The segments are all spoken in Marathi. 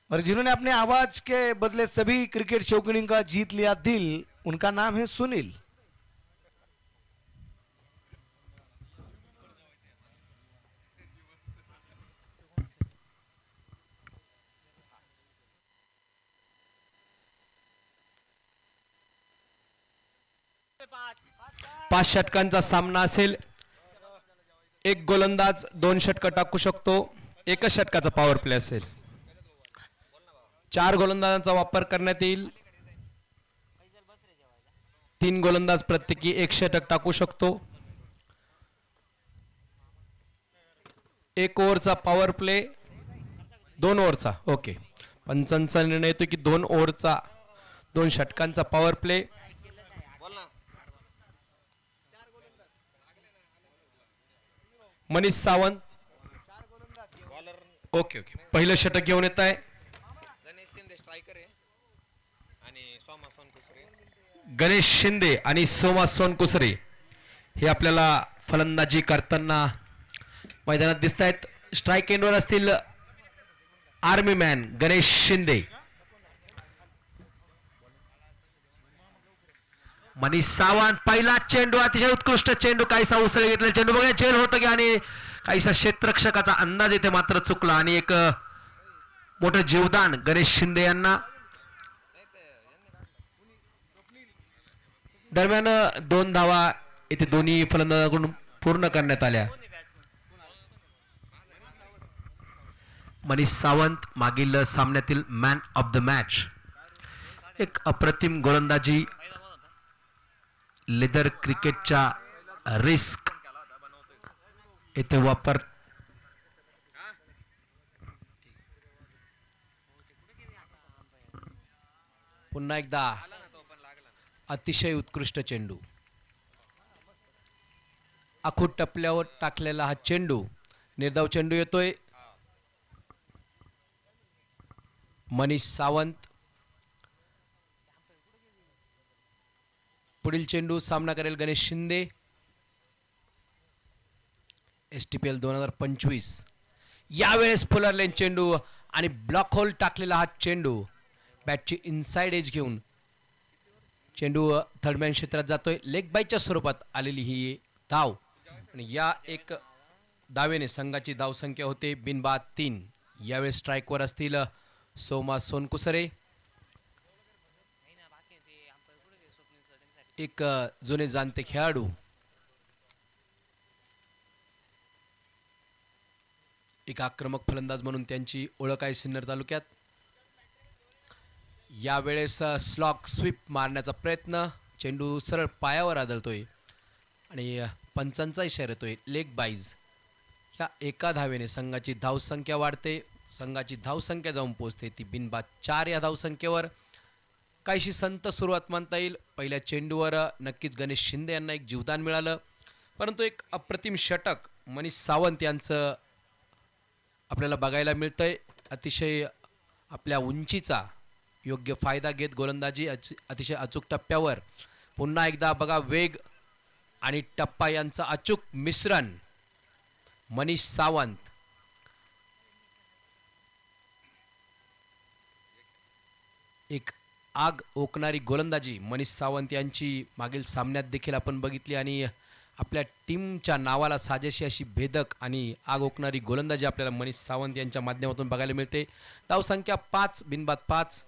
और जिन्होंने अपने आवाज के बदले सभी क्रिकेट शौकीनों का जीत लिया दिल, उनका नाम है सुनील। पाच षटकांचा सामना असेल। एक गोलंदाज 2 षटक टाकू शकतो। एकच षटकाचा पॉवर प्ले असेल। 4 गोलंदाजांचा वापर करण्यात येईल। 3 गोलंदाज प्रत्येकी 1 षटक टाकू शकतो। 1 ओव्हरचा पॉवर प्ले, 2 ओव्हरचा ओके। पंचांचा निर्णय येतो की 2 ओव्हरचा 2 षटकांचा power play. Manish Sawant okay okay, पहिलं षटक घेऊन येत आहे। गणेश शिंदे आणि सोमा सोनकुसरे हे आपल्याला फलंदाजी करताना मैदानात दिसत आहेत। स्ट्राईक एंडवर असतील आर्मी मॅन गणेश शिंदे। मनीष सावंत पहिला चेंडू, अतिशय उत्कृष्ट चेंडू, काहीसा उसळ घेतलेला चेंडू बघा झेल होतं की आणि काहीसा क्षेत्ररक्षकाचा अंदाज येथे मात्र चुकला आणि एक मोठं जीवदान गणेश शिंदे यांना। दरम्यान 2 धावा येथे दोन्ही फलंदाजांकडून पूर्ण करण्यात आल्या। मनीष सावंत मागील सामन्यातील मॅन ऑफ द मॅच। एक अप्रतिम गोलंदाजी, लेदर क्रिकेटच्या रिस्क येथे वापर। पुन्हा एकदा अतिशय उत्कृष्ट चेंडू, आखूड टपल्यावर टाकलेला हा चेंडू, निर्धाव चेंडू येतोय। मनीष सावंत पुढील चेंडू सामना करेल गणेश शिंदे। STPL 2025 यावेळेस फुलरलेन चेंडू आणि ब्लॉक होल टाकलेला हा चेंडू, बॅटची इनसाइड एज घेऊन चेंडू थर्डमॅन क्षेत्रात जातोय। लेग बायच्या स्वरूपात आलेली ही धाव आणि या एक धावेने संघाची धावसंख्या होते बिनबाद 3। यावेळेस स्ट्राईकवर असतील सोमा सोनकुसरे, एक जुने जाणते खेळाडू। एक आक्रमक फलंदाज म्हणून त्यांची ओळख आहे सिन्नर तालुक्यात। यावेळेस स्लॉक स्वीप मारण्याचा प्रयत्न, चेंडू सरळ पायावर आदळतोय आणि पंचांचा इशारा येतोय लेग बाईज। ह्या एका धावेने संघाची धावसंख्या वाढते, संघाची धावसंख्या जाऊन पोहोचते ती बिनबाद 4 या धावसंख्येवर। काहीशी संत सुरुवात मानता येईल। पहिल्या चेंडूवर नक्कीच गणेश शिंदे यांना एक जीवदान मिळालं, परंतु एक अप्रतिम षटक मनीष सावंत यांचं आपल्याला बघायला मिळतंय। अतिशय आपल्या उंचीचा योग्य फायदा घेत गोलंदाजी अतिशय अचूक टप्प्यावर। पुन्हा एकदा बघा वेग आणि टप्पा यांचं अचूक मिश्रण। मनीष सावंत एक आग ओकणारी गोलंदाजी मनीष सावंत यांची मागील सामन्यात देखील आपण बघितली आणि आपल्या टीमच्या नावाला साजेशी अशी भेदक आणि आग ओकणारी गोलंदाजी आपल्याला मनीष सावंत यांच्या माध्यमातून बघायला मिळते। धावसंख्या 5 बिनबाद 5।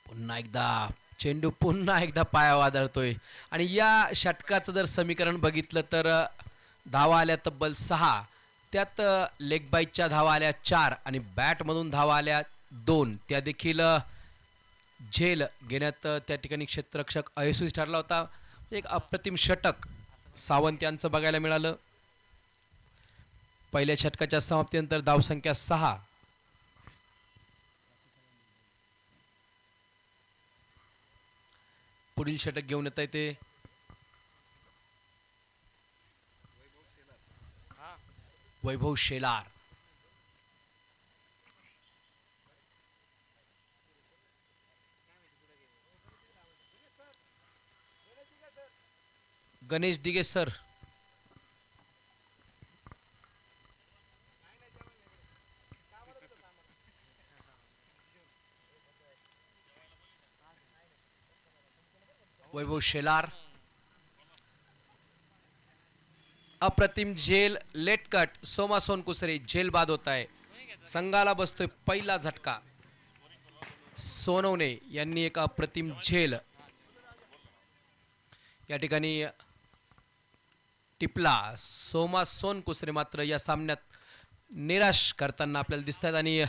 पुन्हा एकदा चेंडू पुन्हा एकदा पायावर आदळतोय आणि या षटकाचं जर समीकरण बघितलं तर धावा आल्या तब्बल 6, त्यात लेग बाईटच्या धावा आल्या 4 आणि बॅटमधून धावा आल्या 2। त्या देखील झेल घेण्यात त्या ठिकाणी क्षेत्ररक्षक अयशस्वी ठरला होता। एक अप्रतिम षटक सावंत यांचं बघायला मिळालं। पहिल्या षटकाच्या समाप्तीनंतर धावसंख्या 6। पुढील षटक घेऊन येत आहे ते वैभव शेलार। गणेश दिगे सर वैभव शेलार, अप्रतिम झेल, लेट कट, सोमा सोनकुसरे, झेल बाद होत आहे. संघाला बसतोय पहिला झटका. सोनवणे यांनी एक अप्रतिम झेल या ठिकाणी टिपला. सोमा सोनकुसरे मात्र या सामन्यात निराश करताना आपल्याला दिसत आहेत आणि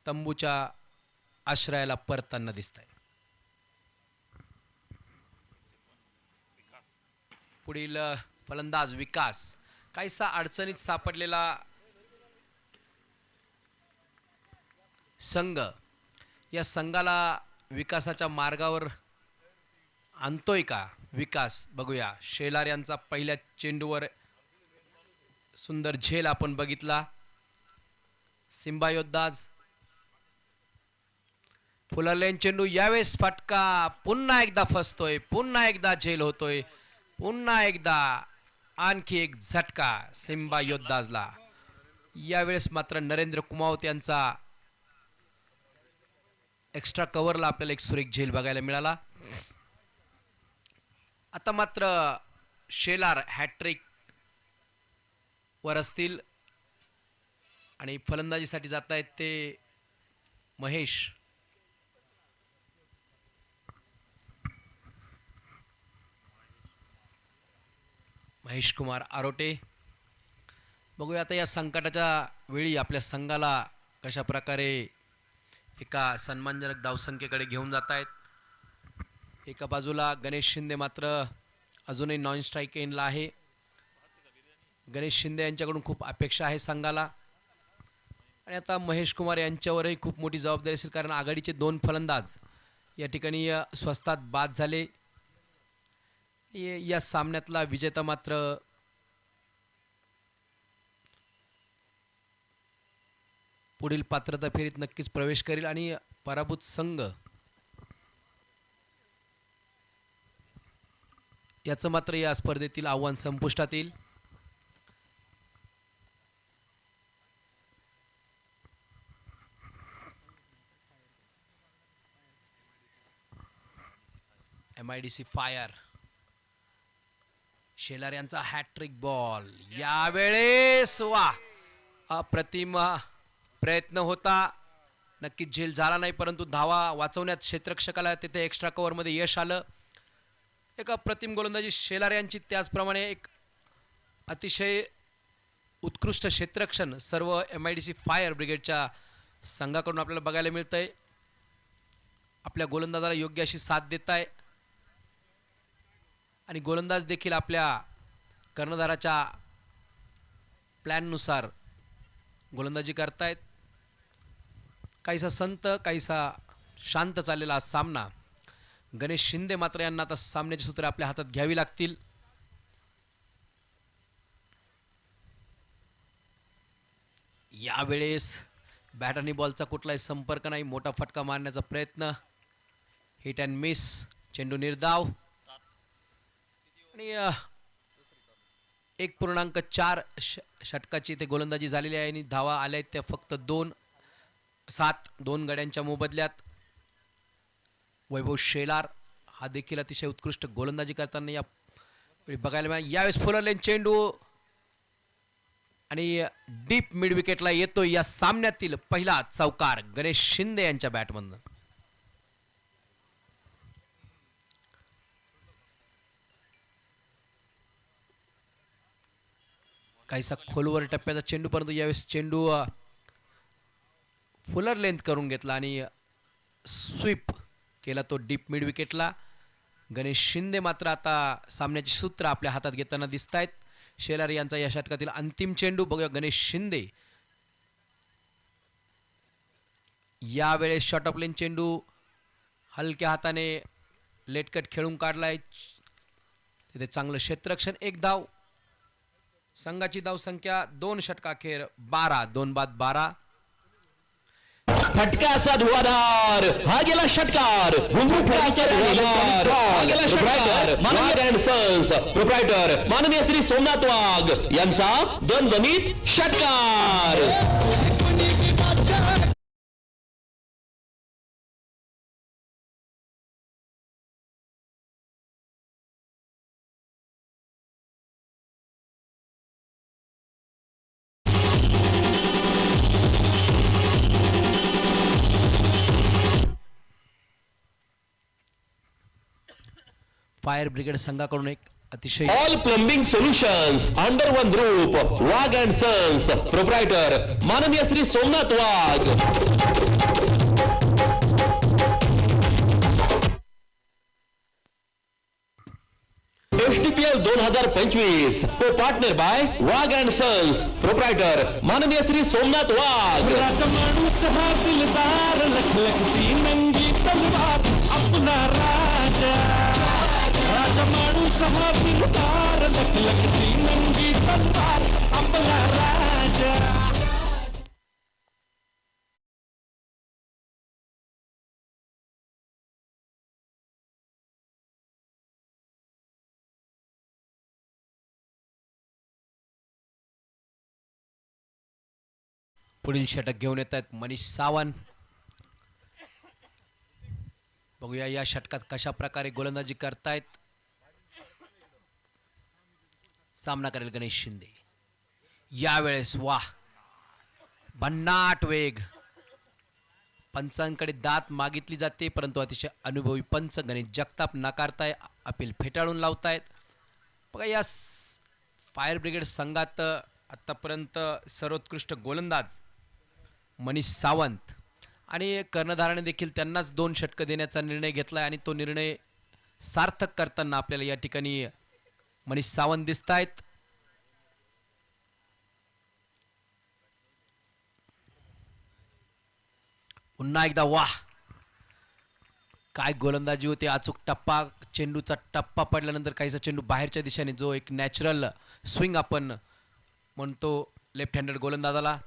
तंबूच्या आश्रयाला परताना दिसत आहे. पुढील फलंदाज विकास, काहीसा अडचणीत सापडलेला संघ, या संघाला विकासाच्या मार्गावर आणतोय का विकास, बघूया. शेलार यांचा पहिल्या चेंडूवर सुंदर झेल आपण बघितला. सिम्बा योद्धाज, फुलरलेन चेंडू, यावेळेस फटका, पुन्हा एकदा फसतोय, पुन्हा एकदा झेल होतोय, पुन्हा एकदा आणखी एक झटका सिम्बा योद्धाजला. यावेळेस मात्र नरेंद्र कुमावत यांचा एक्स्ट्रा कव्हरला आपल्याला एक सुरेख झेल बघायला मिळाला. आता मात्र शेलार हॅट्रिक वर असतील आणि फलंदाजीसाठी जात आहेत ते महेश. महेश कुमार आरोटे. बघूया आता या संकटाच्या वेळी आपल्या संघाला कशा प्रकारे एका सन्मानजनक धावसंख्येकडे घेऊन जात आहेत. एका बाजूला गणेश शिंदे मात्र अजूनही नॉन स्ट्राईक एंडला आहे. गणेश शिंदे यांच्याकडून खूप अपेक्षा आहे संघाला आणि आता महेश कुमार यांच्यावरही खूप मोठी जबाबदारी असेल, कारण आघाडीचे 2 फलंदाज या ठिकाणी स्वस्तात बाद झाले. या सामन्यातला विजेता मात्र पुढील पात्रता फेरीत नक्कीच प्रवेश करेल आणि पराभूत संघ याचं मात्र या स्पर्धेतील आव्हान संपुष्टात येईल. MIDC फायर, शेलार यांचा हॅट्रिक बॉल, यावेळेस वा अप्रतिम प्रयत्न होता, नक्कीच झेल झाला नाही, परंतु धावा वाचवण्यात क्षेत्ररक्षकाला तिथे एक्स्ट्रा कव्हरमध्ये यश आलं. एक अप्रतिम गोलंदाजी शेलार यांची, त्याचप्रमाणे एक अतिशय उत्कृष्ट क्षेत्ररक्षण सर्व MIDC फायर ब्रिगेडच्या संघाकडून आपल्याला बघायला मिळतंय. आपल्या गोलंदाजाला योग्य अशी साथ देत आहे आणि गोलंदाज देखील आपल्या कर्णधाराच्या प्लॅननुसार गोलंदाजी करतायत. काहीसा संत, काहीसा शांत चाललेला हा सामना. गणेश शिंदे मात्र यांना आता सामन्याची सूत्रे आपल्या हातात घ्यावी लागतील. यावेळेस बॅट आणि बॉलचा कुठलाही संपर्क नाही, मोठा फटका मारण्याचा प्रयत्न, हिट अँड मिस, चेंडू निर्धाव आणि 1.4 षटकाची ते गोलंदाजी झालेली आहे आणि धावा आल्या आहेत त्या फक्त 2 गड्यांच्या मोबदल्यात. वैभव शेलार हा देखील अतिशय उत्कृष्ट गोलंदाजी करताना या बघायला मिळाला. यावेळेस फुलरलेन चेंडू आणि डीप मिड विकेटला येतो. या सामन्यातील पहिला चौकार गणेश शिंदे यांच्या बॅटमधून. काहीसा खोलवर टप्प्याचा चेंडू, परंतु यावेळेस चेंडू फुलर लेंथ करून घेतला आणि स्वीप केला तो डीप मिड विकेटला. गणेश शिंदे मात्र आता सामन्याची सूत्र आपल्या हातात घेताना दिसत आहेत. शेलार यांचा या षटकातील अंतिम चेंडू बघूया. गणेश शिंदे यावेळेस शॉर्ट ऑफ लेन चेंडू हलक्या हाताने लेटकट खेळून काढलाय. तिथे चांगलं क्षेत्ररक्षण, 1 धाव. संघाची धावसंख्या 2 षटकाखेर 12, 2 बाद 12. फटका असा धुवाधार, हा गेला षटकार. प्रोप्रायटर माननीय श्री सोमनाथ वाघ यांचा दणदणीत षटकार. फायर ब्रिगेड संघाकडून एक अतिशय all plumbing solutions under one roof Wagh and sons proprietor माननीय Shri Somnath Wagh. STPL 2025 co partner by Wagh and sons proprietor माननीय श्री सोमनाथ वाघ. राजा माणूस हा दिलदार लखलखती नंगी तलवार अपना राजा. राजा माणूस हा दिलदार लखलखती नंगी तलवार अपना राजा. पुढील षटक घेऊन येत आहेत मनीष सावंत. बघूया या षटकात कशा प्रकारे गोलंदाजी करतायत. सामना करेल गणेश शिंदे. यावेळेस वाह, भन्नाट वेग. पंचांकडे दात मागितली जाते, परंतु अतिशय अनुभवी पंच गणेश जगताप नाकारताय, अपील फेटाळून लावतायत. बघा या फायर ब्रिगेड संघात आतापर्यंत सर्वोत्कृष्ट गोलंदाज मनीष सावंत आणि कर्णधाराने देखील त्यांनाच 2 षटकं देण्याचा निर्णय घेतलाय आणि तो निर्णय सार्थक करताना आपल्याला या ठिकाणी मनीष सावंत दिसतायत. पुन्हा एकदा वाह, काय गोलंदाजी होती. अचूक टप्पा, चेंडूचा टप्पा पडल्यानंतर काहीसा चेंडू बाहेरच्या दिशेने, जो एक नॅचरल स्विंग आपण म्हणतो लेफ्ट हँडेड गोलंदाजाला,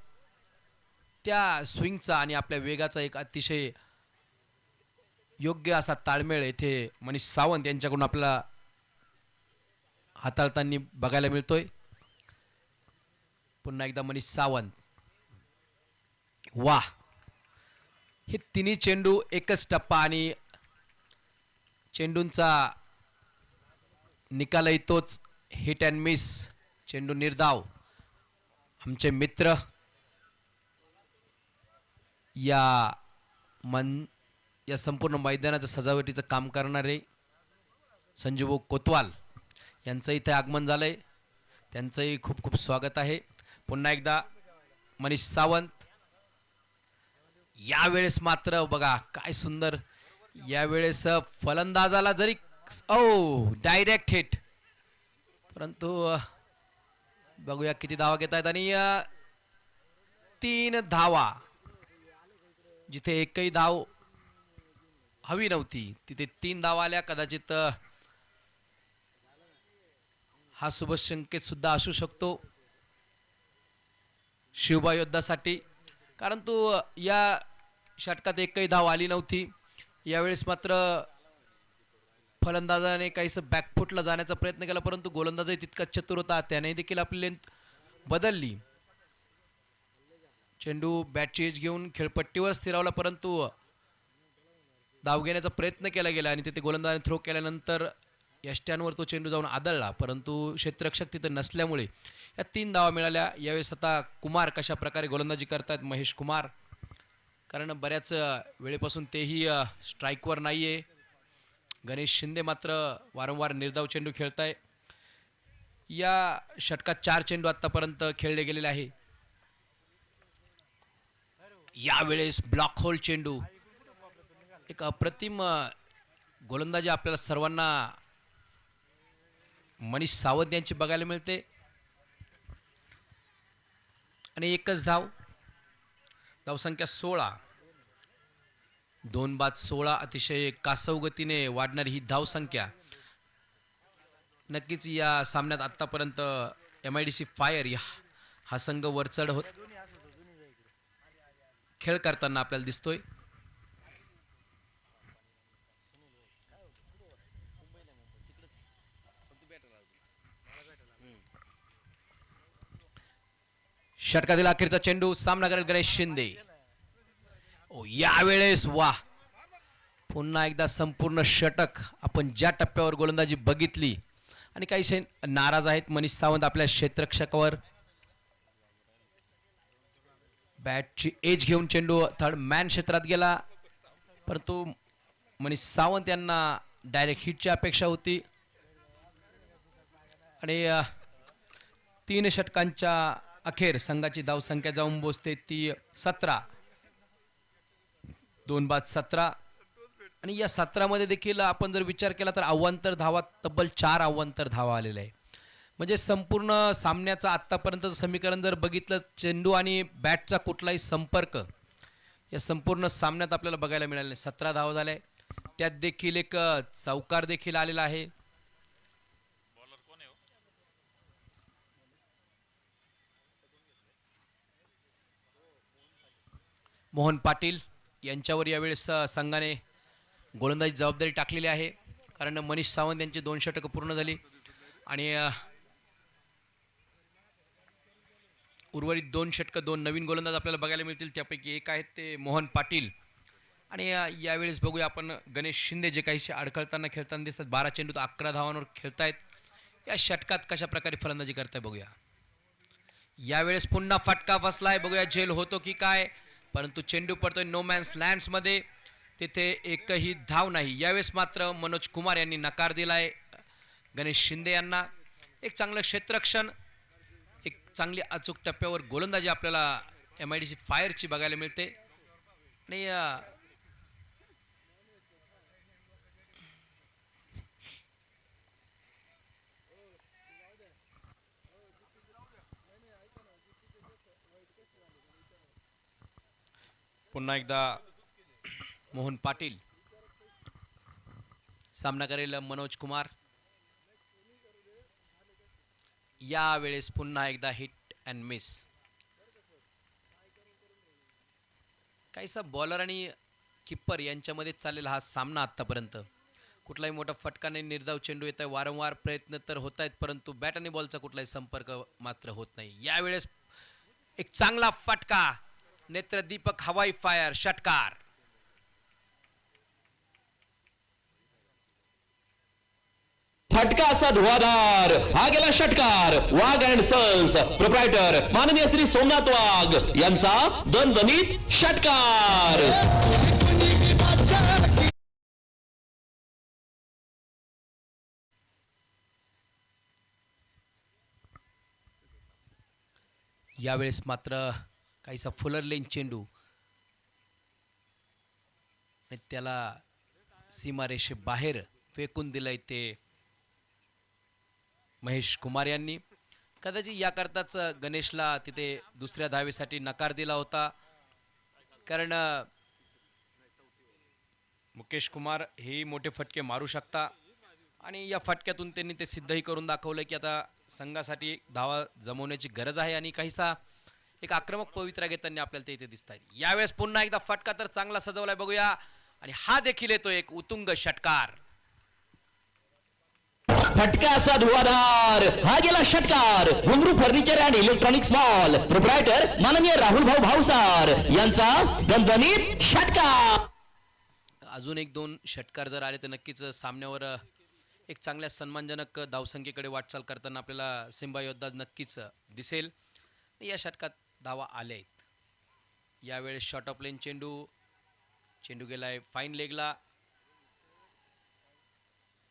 त्या स्विंगचा आणि आपल्या वेगाचा एक अतिशय योग्य असा ताळमेळ येथे मनीष सावंत यांच्याकडून आपल्याला हाताळताना बघायला मिळतोय. पुन्हा एकदा मनीष सावंत. वाह, हे तिन्ही चेंडू एकच टप्पा आणि चेंडूंचा निकालही तोच, हिट अँड मिस. चेंडू निर्धाव. आमचे मित्र या संपूर्ण मैदानाचं सजावटीचं काम करणारे संजीव कोतवाल यांचं इथे आगमन झालंय. त्यांचंही खूप खूप स्वागत आहे. पुन्हा एकदा मनीष सावंत. यावेळेस मात्र बघा काय सुंदर, यावेळेस फलंदाजाला जरी डायरेक्ट हिट, परंतु बघूया किती धावा घेत आहेत. आणि 3 धावा. जिथे एकही धाव हवी नव्हती तिथे 3 धावा आल्या. कदाचित हा शुभ संकेत सुद्धा असू शकतो शिवबा योद्धासाठी, कारण तो या षटकात एकही धाव आली नव्हती. यावेळेस मात्र फलंदाजाने काहीसं बॅकफुटला जाण्याचा प्रयत्न केला, परंतु गोलंदाजही तितकाच चतुर होता, त्याने देखील आपली लेंथ बदलली. चेंडू बॅटची एज घेऊन खेळपट्टीवर स्थिरावला, परंतु धाव घेण्याचा प्रयत्न केला गेला आणि तिथे गोलंदाजाने थ्रो केल्यानंतर यष्ट्यांवर तो चेंडू जाऊन आदळला, परंतु क्षेत्ररक्षक तिथे नसल्यामुळे या 3 धावा मिळाल्या. यावेळेस आता कुमार कशा प्रकारे गोलंदाजी करतात, महेश कुमार, कारण बऱ्याच वेळेपासून तेही स्ट्राईकवर नाहीये. गणेश शिंदे मात्र वारंवार निर्धाव चेंडू खेळताय. या षटकात 4 चेंडू आतापर्यंत खेळले गेलेले आहे. यावेळेस ब्लॉक होल चेंडू. एक अप्रतिम गोलंदाजी आपल्याला सर्वांना मनीष सावंत यांची बघायला मिळते. आणि एकच धाव. धावसंख्या 16. 2 बाद 16. अतिशय कासव गतीने वाढणारी ही धावसंख्या. नक्कीच या सामन्यात आतापर्यंत MIDC फायर हा संघ वरचढ होत खेळ करताना आपल्याला दिसतोय. षटकातील अखेरचा चेंडू. सामना करेल गणेश शिंदे. यावेळेस वाह, पुन्हा एकदा संपूर्ण षटक आपण ज्या टप्प्यावर गोलंदाजी बघितली आणि काहीशे नाराज आहेत मनीष सावंत आपल्या क्षेत्ररक्षकावर. बॅटची एज घेऊन चेंडू थर्ड मॅन क्षेत्रात गेला, परंतु मनीष सावंत यांना डायरेक्ट हिटची अपेक्षा होती आणि 3 षटकांच्या अखेर संघाची धावसंख्या जाऊन पोचते ती 17. 2 बाद 17 आणि या 17 मध्ये देखील आपण जर विचार केला तर अवांतर धावा तब्बल 4 अवांतर धावा आलेल्या आहे. म्हणजे संपूर्ण सामन्याचं आत्तापर्यंतचं समीकरण जर बघितलं, चेंडू आणि बॅटचा कुठलाही संपर्क या संपूर्ण सामन्यात आपल्याला बघायला मिळाले नाही. 17 धावा झाल्या, त्यात देखील एक चौकार देखील आलेला आहे. मोहन पाटील यांच्यावर यावेळेस संघाने गोलंदाजी जबाबदारी टाकलेली आहे, कारण मनीष सावंत यांची 2 षटकं पूर्ण झाली आणि उर्वरित 2 षटकं 2 नवीन गोलंदाज आपल्याला बघायला मिळतील. त्यापैकी एक आहेत ते मोहन पाटील आणि यावेळेस बघूया आपण गणेश शिंदे जे काहीसे अडखळताना खेळताना दिसतात. 12 चेंडूत 11 धावांवर खेळतायत. या षटकात कशा प्रकारे फलंदाजी करताय बघूया. यावेळेस पुन्हा फटका बसलाय, बघूया झेल होतो की काय, परंतु चेंडू पडतोय नो मॅन्स लँड्समध्ये, तिथे एकही धाव नाही. यावेळेस मात्र मनोज कुमार यांनी नकार दिलाय गणेश शिंदे यांना. एक चांगलं क्षेत्ररक्षण, एक चांगली अचूक टप्प्यावर गोलंदाजी आपल्याला MIDC फायरची बघायला मिळते आणि पुन्हा एकदा मोहन पाटील, सामना करेल मनोज कुमार. यावेळेस पुन्हा एकदा हिट अँड मिस. काहीसा बॉलर आणि किप्पर यांच्यामध्ये चाललेला हा सामना आत्तापर्यंत. कुठलाही मोठा फटका नाही, निर्धाव चेंडू येत आहे, वारंवार प्रयत्न तर होत आहेत, परंतु बॅट आणि बॉलचा कुठलाही संपर्क मात्र होत नाही. यावेळेस एक चांगला फटका, नेत्रदीपक हवाई फायर, षटकार. फटका असा धुवाधार, हा गेला षटकार. वाघ अँड सन्स प्रोप्रायटर माननीय श्री सोमनाथ वाघ यांचा दणदणीत षटकार. यावेळेस मात्र काहीसा फुलर लेन चेंडू आणि त्याला सीमारेषे बाहेर फेकून दिलंय ते महेश कुमार यांनी. कदाचित याकरताच गणेशला तिथे दुसऱ्या धावेसाठी नकार दिला होता, कारण मुकेश कुमार हे मोठे फटके मारू शकता आणि या फटक्यातून त्यांनी ते सिद्धही करून दाखवलं की आता संघासाठी धावा जमवण्याची गरज आहे आणि काहीसा एक आक्रमक पवित्रा घेताना आपल्याला ते इथे दिसत आहे. यावेळेस पुन्हा एकदा फटका तर चांगला सजवलाय बघूया आणि हा देखील येतो एक उत्तुंग षटकार. फटका असा धुवाधार, हा गेला षटकार. घुंगरू furniture and electronics mall proprietor माननीय राहुल भाऊ भावसार यांचा दणदणीत षटकार. अजून 1-2 षटकार जर आले तर नक्कीच सामन्यावर एक चांगल्या सन्मानजनक धावसंख्येकडे वाटचाल करताना आपल्याला सिम्बा योद्धा नक्कीच दिसेल. या षटकात धावा आल्या आहेत. यावेळेस शॉर्ट ऑफ लेन चेंडू गेलाय फाईन लेगला,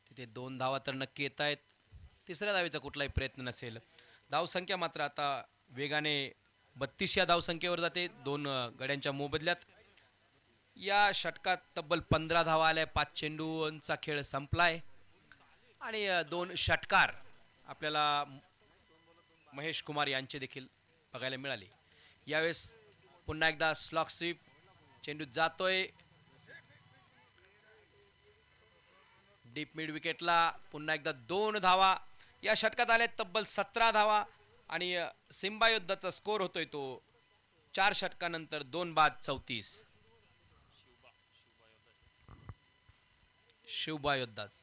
तिथे 2 धावा तर नक्की येत आहेत. तिसऱ्या धावेचा कुठलाही प्रयत्न नसेल. धावसंख्या मात्र आता वेगाने 32 या धावसंख्येवर जाते 2 गड्यांच्या मोबदल्यात. या षटकात तब्बल 15 धावा आल्या. 5 चेंडूंचा खेळ संपलाय आणि 2 षटकार आपल्याला महेश कुमार यांचे देखील बघायला मिळाले. यावेळेस पुन्हा एकदा स्लॉक स्वीप, चेंडू जातोय डीप मिड विकेटला. पुन्हा एकदा 2 धावा या षटकात आल्या. तब्बल 17 धावा आणि सिम्बा योद्धाचा स्कोर होतोय तो 4 षटकानंतर 2 बाद 34. शिवबा योद्धाच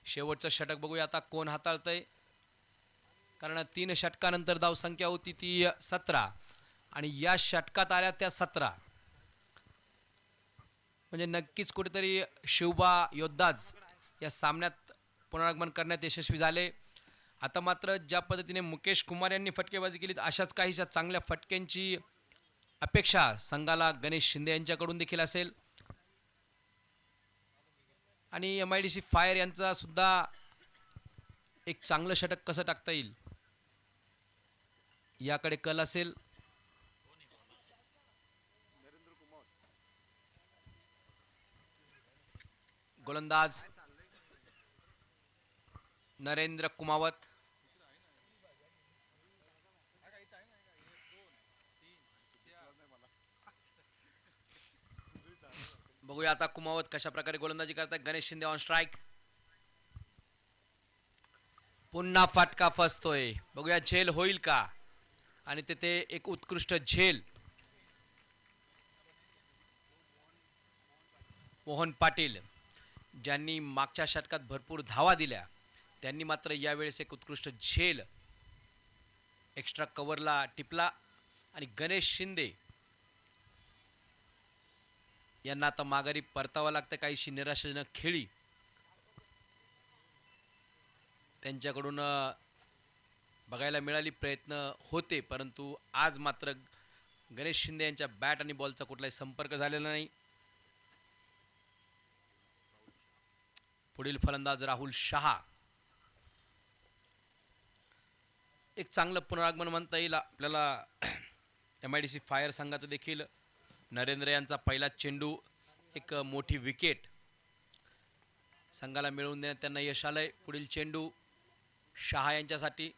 शेवटचं षटक बघूया आता कोण हाताळतंय, कारण 3 षटकानंतर धावसंख्या होती ती 17 आणि या षटकात आल्या त्या 17. म्हणजे नक्कीच कुठेतरी शिवबा योद्धाच या सामन्यात पुनरागमन करण्यात यशस्वी झाले. आता मात्र ज्या पद्धतीने मुकेश कुमार यांनी फटकेबाजी केली अशाच काहीशा चांगल्या फटक्यांची अपेक्षा संघाला गणेश शिंदे यांच्याकडून देखील असेल. आणि MIDC फायर यांचा सुद्धा एक चांगलं षटक कसं टाकता येईल याकडे कल असेल. गोलंदाज नरेंद्र कुमावत. बघूया आता कुमावत कशा प्रकारे गोलंदाजी करतात. Ganesh Shinde on strike. पुन्हा फटका फसतोय. बघूया झेल होईल का, आणि तिथे एक उत्कृष्ट झेल. मोहन पाटील ज्यांनी मागच्या षटकात भरपूर धावा दिल्या, त्यांनी मात्र यावेळेस एक उत्कृष्ट झेल एक्स्ट्रा कव्हरला टिपला. आणि गणेश शिंदे यांना आता माघारी परतावं लागतं. काहीशी निराशाजनक खेळी त्यांच्याकडून बघायला मिळाली. प्रयत्न होते, परंतु आज मात्र गणेश शिंदे यांच्या बॅट आणि बॉलचा कुठलाही संपर्क झालेला नाही. पुढील फलंदाज राहुल शहा. एक चांगलं पुनरागमन म्हणता येईल आपल्याला MIDC फायर संघाचं देखील. नरेंद्र यांचा पहिला चेंडू, एक मोठी विकेट संघाला मिळवून देण्यात त्यांना यश आलंय. पुढील चेंडू शहा यांच्यासाठी.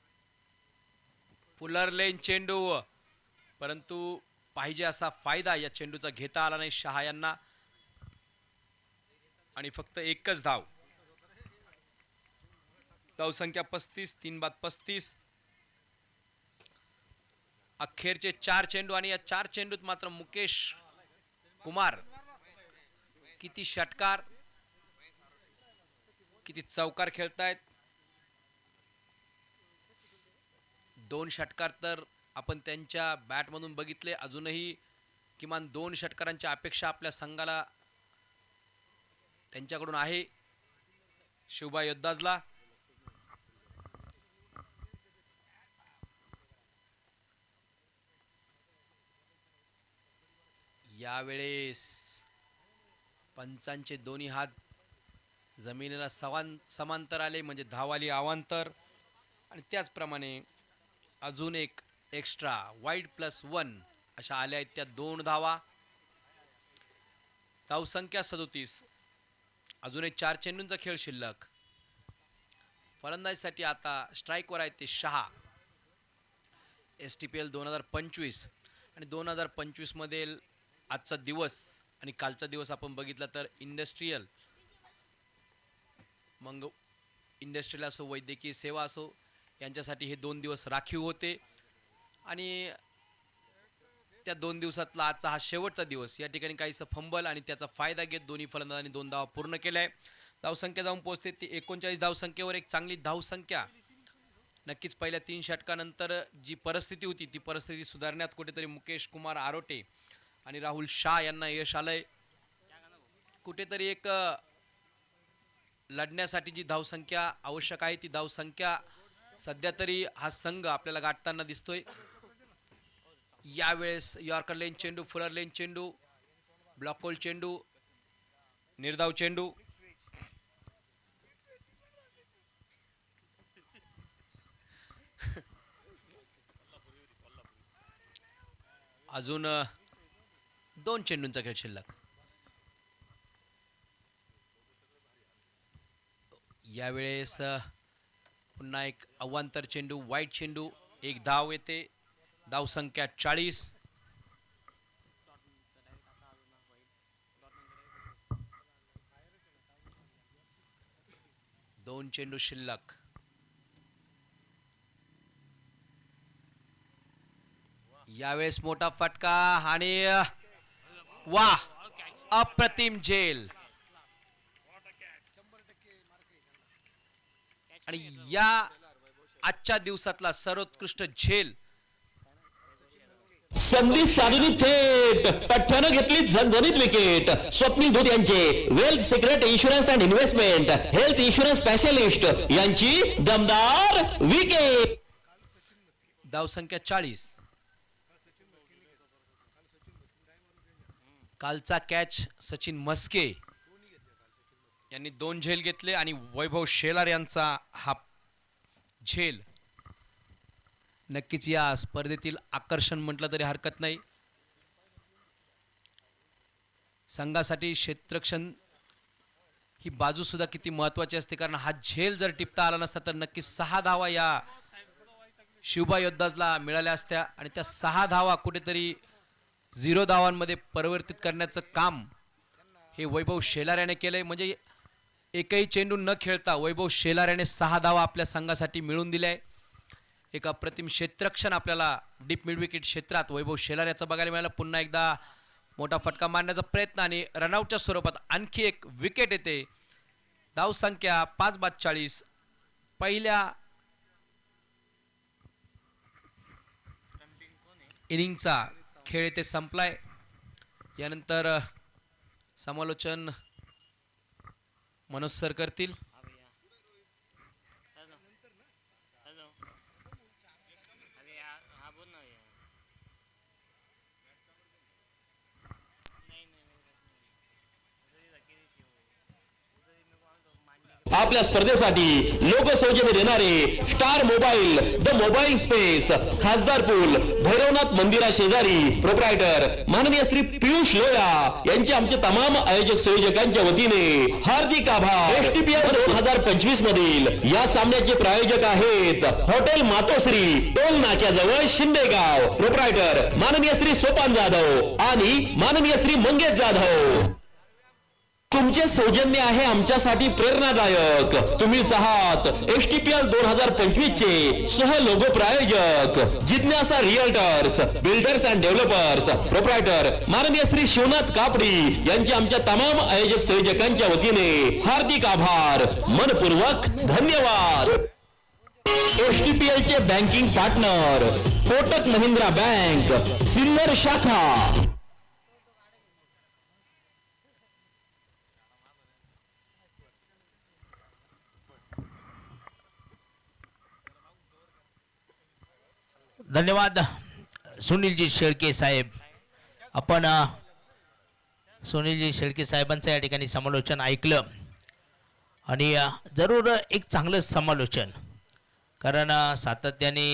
पुलर लेन चेंडू, परंतु पाहिजे असा फायदा या चेंडूचा घेता आला नाही शहा यांना, आणि फक्त एकच धाव. धावसंख्या 35, 3 बाद 35. अखेरचे 4 चेंडू, आणि या 4 चेंडूत मात्र मुकेश कुमार किती षटकार, किती चौकार खेळतायत. 2 षटकार तर आपण त्यांच्या बॅटमधून बघितले. अजूनही किमान 2 षटकारांची अपेक्षा आपल्या संघाला त्यांच्याकडून आहे. शिवबा योद्धाजला. यावेळेस पंचांचे दोन्ही हात जमिनीला समांतर आले, म्हणजे धाव आली अवांतर. आणि त्याचप्रमाणे अजून एक एक्स्ट्रा वाईड +1 अशा आल्या आहेत त्या 2 धावा. धावसंख्या 37. अजून एक 4 चेंडूंचा खेळ शिल्लक. फलंदाजीसाठी आता स्ट्राईकवर आहेत ते शहा. STPL 2025 आणि 2025 मध्ये आजचा दिवस आणि कालचा दिवस आपण बघितला तर इंडस्ट्रीयल, मग इंडस्ट्रीयल असो वैद्यकीय सेवा असो, यांच्यासाठी हे 2 दिवस राखीव होते. आणि त्या 2 दिवसातला आजचा हा शेवटचा दिवस. या ठिकाणी काहीसं फंबल आणि त्याचा फायदा घेत दोन्ही फलंदाजांनी 2 धावा पूर्ण केल्या. धावसंख्या जाऊन पोहोचते ती 39 धावसंख्येवर. एक चांगली धावसंख्या. नक्कीच पहिल्या 3 षटकानंतर जी परिस्थिती होती ती परिस्थिती सुधारण्यात कुठेतरी मुकेश कुमार आरोटे आणि राहुल शाह यांना यश आलंय. कुठेतरी एक लढण्यासाठी जी धावसंख्या आवश्यक आहे ती धावसंख्या सध्या तरी हा संघ आपल्याला गाठताना दिसतोय. यावेळेस यॉर्कर लेन चेंडू, फुलर लेन चेंडू, ब्लॉक होल चेंडू, निर्धाव चेंडू. अजून 2 चेंडूंचा खेळ शिल्लक. यावेळेस पुन्हा एक अवांतर चेंडू, वाईट चेंडू, 1 धाव येते. धावसंख्या 40. दोन चेंडू शिल्लक. यावेळेस मोठा फटका आणि वाह, अप्रतिम झेल. आणि या आजच्या दिवसातला सर्वोत्कृष्ट झेल. संधी साधून थेट पठ्ठ्यानं घेतली झणझणीत विकेट. स्वप्नील धूत यांचे wealth secret insurance and investment health insurance specialist यांची दमदार विकेट. धावसंख्या 40. कालचा कॅच सचिन मस्के यांनी 2 झेल घेतले आणि वैभव शेलार यांचा हा झेल नक्कीच या स्पर्धेतील आकर्षण म्हटलं तरी हरकत नाही. संघासाठी क्षेत्ररक्षण ही बाजू सुद्धा किती महत्वाची असते, कारण हा झेल जर टिपता आला नसता तर नक्कीच 6 धावा या शिवबा योद्धाजला मिळाल्या असत्या आणि त्या 6 धावा कुठेतरी 0 धावांमध्ये परिवर्तित करण्याचं काम हे वैभव शेलार याने केलंय. म्हणजे एकही चेंडू न खेळता वैभव शेलार याने 6 धावा आपल्या संघासाठी मिळवून दिल्या आहे. एक अप्रतिम क्षेत्ररक्षण आपल्याला डीप मिड विकेट क्षेत्रात वैभव शेलार याचा बघायला मिळाला. पुन्हा एकदा मोठा फटका मारण्याचा प्रयत्न आणि रनआउटच्या स्वरूपात आणखी एक विकेट येते. धाव संख्या 5-40. पहिल्या इनिंगचा खेळ येथे संपलाय. यानंतर समालोचन मनोज सर करतील. आपल्या स्पर्धेसाठी लोकसौजन्य देणारे star mobile, the mobile space, खासदार पूल, भैरवनाथ मंदिरा शेजारी, प्रोप्रायटर माननीय श्री पियुष लोया यांचे आमचे तमाम आयोजक संयोजकांच्या वतीने हार्दिक आभार. STPL 2025 मधील या सामन्याचे प्रायोजक आहेत हॉटेल मातोश्री, टोल नाक्याजवळ शिंदेगाव, प्रोप्रायटर माननीय श्री सोपान जाधव आणि माननीय श्री मंगेश जाधव. तुमचे सौजन्य आहे आमच्यासाठी प्रेरणादायक. तुम्हीच आहात STPL 2025 चे सह लोगो प्रायोजक. जिज्ञासा realtors, builders and developers, proprietor माननीय श्री शिवनाथ कापडी यांचे आमच्या तमाम आयोजक संयोजकांच्या वतीने हार्दिक आभार, मनपूर्वक धन्यवाद. STPL चे banking partner Kotak Mahindra bank, Sinnar शाखा. धन्यवाद सुनीलजी शेळके साहेब. आपण सुनीलजी शेळके साहेबांचं या ठिकाणी समालोचन ऐकलं आणि जरूर एक चांगलं समालोचन, कारण सातत्याने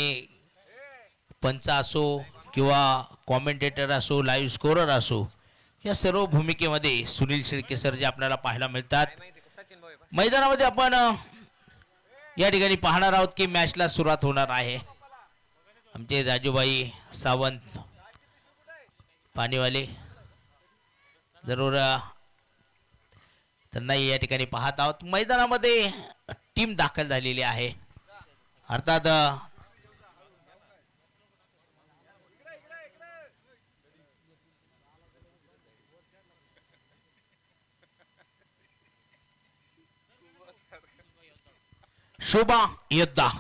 पंच असो किंवा कॉमेंटेटर असो, लाईव्ह स्कोरर असो, या सर्व भूमिकेमध्ये सुनील शेळके सर जे आपल्याला पाहायला मिळतात. मैदानामध्ये आपण या ठिकाणी पाहणार आहोत की मॅचला सुरुवात होणार आहे. आमचे राजूभाई सावंत पाणीवाले जरूर त्यांना या ठिकाणी पाहत आहोत. मैदानामध्ये टीम दाखल झालेली आहे. अर्थात शोभा योद्धा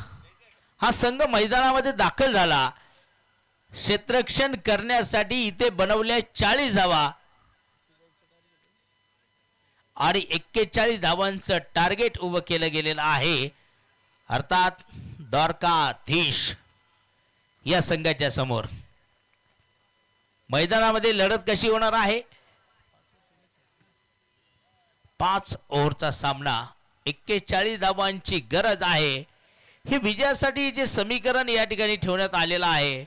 हा संघ मैदानामध्ये दाखल झाला. क्षेत्ररक्षण करण्यासाठी इथे बनवल्या 40 धावा आणि 41 धावांचं टार्गेट उभं केलं गेलेलं आहे. अर्थात द्वारकाधीश या संघाच्या समोर मैदानामध्ये लढत कशी होणार आहे. 5 ओव्हरचा सामना, 41 धावांची गरज आहे. हे विजयासाठी जे समीकरण या ठिकाणी ठेवण्यात आलेलं आहे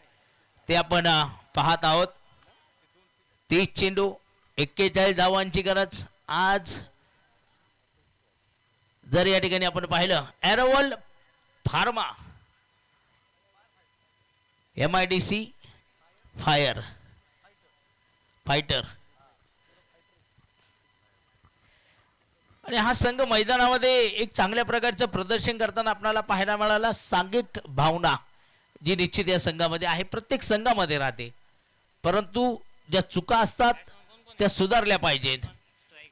ते आपण पाहत आहोत. 30 चेंडू, 41 धावांची गरज. आज जर या ठिकाणी आपण पाहिलं एरोवर्ल्ड फार्मा, MIDC फायटर आणि हा संघ मैदानामध्ये एक चांगल्या प्रकारचं प्रदर्शन करताना आपल्याला पाहायला मिळाला. सांघिक भावना जी निश्चित या संघामध्ये आहे, प्रत्येक संघामध्ये राहते, परंतु ज्या चुका असतात त्या सुधारल्या पाहिजेत.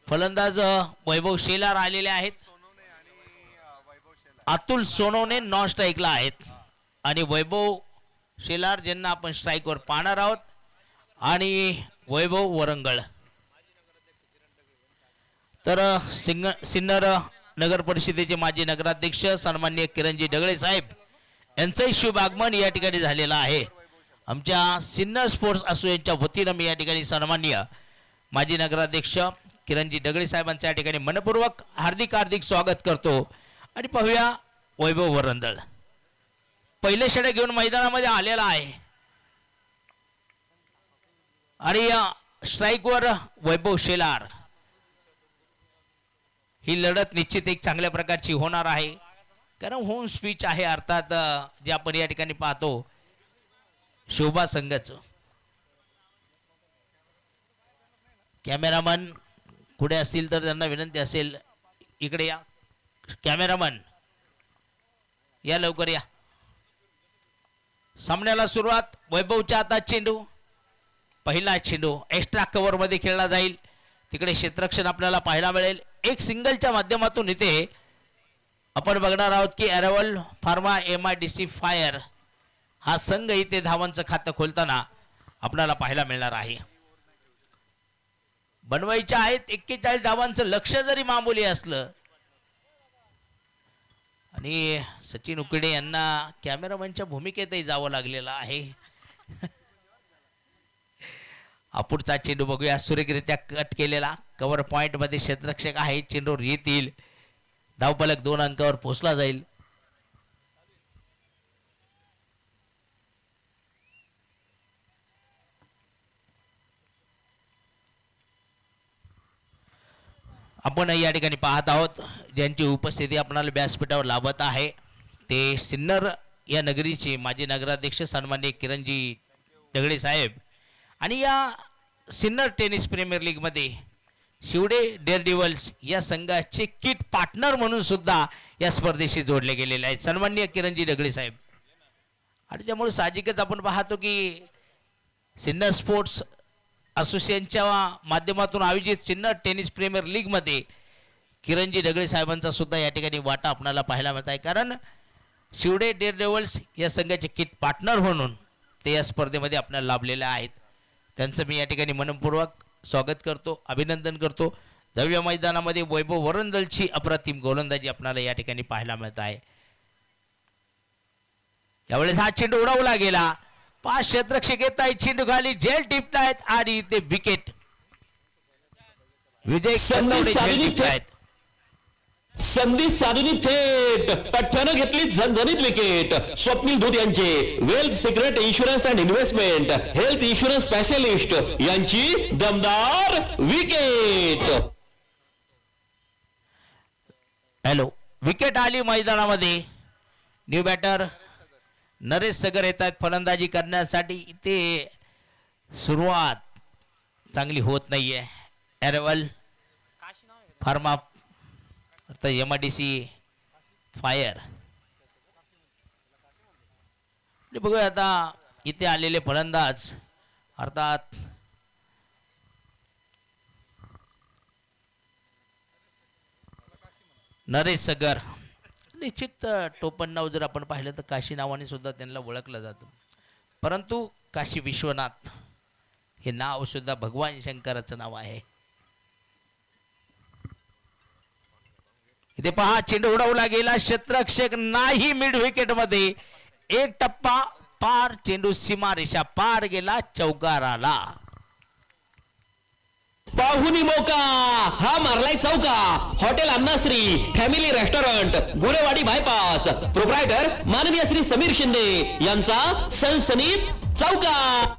फलंदाज वैभव शेलार आलेले आहेत. अतुल सोनवणे नॉन स्ट्राईकला आहेत आणि वैभव शेलार ज्यांना आपण स्ट्राईकवर पाहणार आहोत आणि वैभव वरंगळ. तर सिन्नर नगर परिषदेचे माजी नगराध्यक्ष सन्माननीय किरणजी ढगळे साहेब यांचंही शुभ आगमन या ठिकाणी झालेलं आहे. आमच्या सिन्नर स्पोर्ट्स असोसिएशनच्या वतीनं मी या ठिकाणी सन्माननीय माजी नगराध्यक्ष किरणजी दगडे साहेबांचं या ठिकाणी मनपूर्वक हार्दिक हार्दिक स्वागत करतो. आणि पाहूया वैभव वरंदळ पहिले षटक घेऊन मैदानामध्ये आलेला आहे. आणि या स्ट्राईकवर वैभव शेलार. ही लढत निश्चित एक चांगल्या प्रकारची होणार आहे, कारण होम स्पीच आहे. अर्थात जे आपण या ठिकाणी पाहतो शोभा संघाचं. कॅमेरामन कुठे असतील तर त्यांना विनंती असेल, इकडे या. कॅमेरामन या, लवकर या. सामन्याला सुरुवात. वैभवच्या हातात चेंडू. पहिला चेंडू एक्स्ट्रा कव्हर मध्ये खेळला जाईल. तिकडे क्षेत्ररक्षण आपल्याला पाहायला मिळेल. एक सिंगलच्या माध्यमातून इथे आपण बघणार आहोत की अॅरोवल फार्मा MIDC फायर हा संघ इथे धावांचं खातं खोलताना आपल्याला पाहायला मिळणार आहे. बनवायच्या आहेत 41 धावांचं लक्ष्य जरी मामूली असलं. आणि सचिन उकडे यांना कॅमेरामॅनच्या भूमिकेतही जावं लागलेलं आहे. अपुढचा चेंडू बघूया. सुरेखरित्या कट केलेला. कव्हर पॉइंट मध्ये क्षेत्ररक्षक आहे. चेंडूवर येतील. धावफलक 2 अंकावर पोहोचला जाईल. आपण या ठिकाणी पाहत आहोत ज्यांची उपस्थिती आपल्याला व्यासपीठावर लाभत आहे ते सिन्नर या नगरीचे माजी नगराध्यक्ष सन्माननीय किरणजी दगडे साहेब. आणि या सिन्नर टेनिस प्रीमियर लीग मध्ये शिवडे डेअरडेव्हिल्स या संघाचे किट पार्टनर म्हणून सुद्धा या स्पर्धेशी जोडले गेलेले आहेत सन्माननीय किरणजी दगडे साहेब. आणि त्यामुळे साहजिकच आपण पाहतो की सिन्नर स्पोर्ट्स असोसिएशनच्या माध्यमातून आयोजित सिन्नर टेनिस प्रीमियर लीग मध्ये किरणजी दगडे साहेबांचा सुद्धा या ठिकाणी वाटा आपल्याला पाहायला मिळत आहे. कारण शिवडे डेअरडेव्हिल्स या संघाचे किट पार्टनर म्हणून ते या स्पर्धेमध्ये आपल्याला लाभलेले आहेत. त्यांचं मी या ठिकाणी मनपूर्वक स्वागत करतो, अभिनंदन करतो. जाऊया मैदानामध्ये वैभव वरंदळची अप्रतिम गोलंदाजी आपल्याला या ठिकाणी पाहायला मिळत आहे. यावेळेस हा चेंडू उडवला गेला. 5 क्षेत्ररक्षक येत आहेत. चेंडू खाली झेल टिपतायत आणि इथे विकेट. विजय संधी साधूनी थेट पठ्ठ्यानं घेतली झणझणीत विकेट. स्वप्नील धूत यांचे wealth secret insurance and investment health insurance specialist यांची दमदार विकेट. हॅलो, विकेट आली मैदानामध्ये. न्यू बॅटर नरेश सगर येत आहेत फलंदाजी करण्यासाठी. इथे सुरुवात चांगली होत नाहीये. अॅरोवल फार्मा अर्थात MIDC फायर. बघूया आता इथे आलेले फलंदाज अर्थात नरेश सगर. निश्चित टोपण नाव जर आपण पाहिलं तर काशी नावाने सुद्धा त्यांना ओळखलं जातं, परंतु काशी विश्वनाथ हे नाव सुद्धा भगवान शंकराचं नाव आहे. इथे पहा चेंडू उडवला गेला. क्षेत्ररक्षक नाही मिड विकेट मध्ये. एक टप्पा पार. चेंडू सीमारेषा पार गेला. चौकाराला पाहुनी मौका हा मारलाय चौका. Hotel Annashree family restaurant Gurewadi bypass proprietor माननीय श्री समीर शिंदे यांचा सनसनीत चौका.